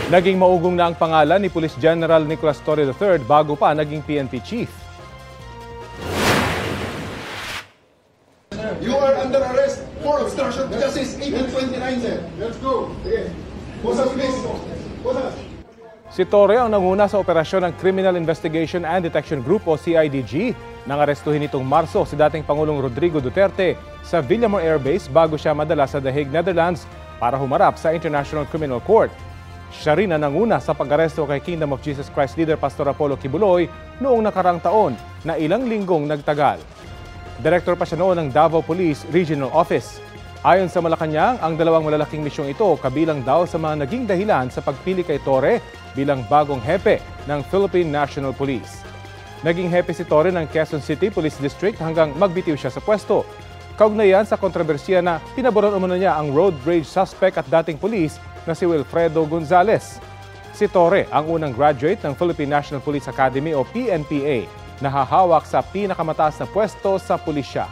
Naging maugong na ang pangalan ni Police General Nicolas Torre III bago pa naging PNP Chief. You are under arrest for obstruction of justice, 1829, sir. Let's go. Sige. Posas, please. Posas. Si Torre ang nanguna sa operasyon ng Criminal Investigation and Detection Group o CIDG nang arestuhin nitong Marso si dating Pangulong Rodrigo Duterte sa Villamor Air Base bago siya madala sa The Hague, Netherlands para humarap sa International Criminal Court. Siya rin ang nanguna sa pag-aresto kay Kingdom of Jesus Christ leader Pastor Apollo Kibuloy noong nakarang taon na ilang linggong nagtagal. Direktor pa siya noon ng Davao Police Regional Office. Ayon sa Malacanang, ang dalawang malalaking misyong ito kabilang daw sa mga naging dahilan sa pagpili kay Torre bilang bagong hepe ng Philippine National Police. Naging hepe si Torre ng Quezon City Police District hanggang magbitiw siya sa pwesto. Kaugnayan sa kontrobersiya na pinaboran umano niya ang road rage suspect at dating pulis na si Wilfredo Gonzales. Si Torre ang unang graduate ng Philippine National Police Academy o PNPA na hahawak sa pinakamataas na pwesto sa pulisya.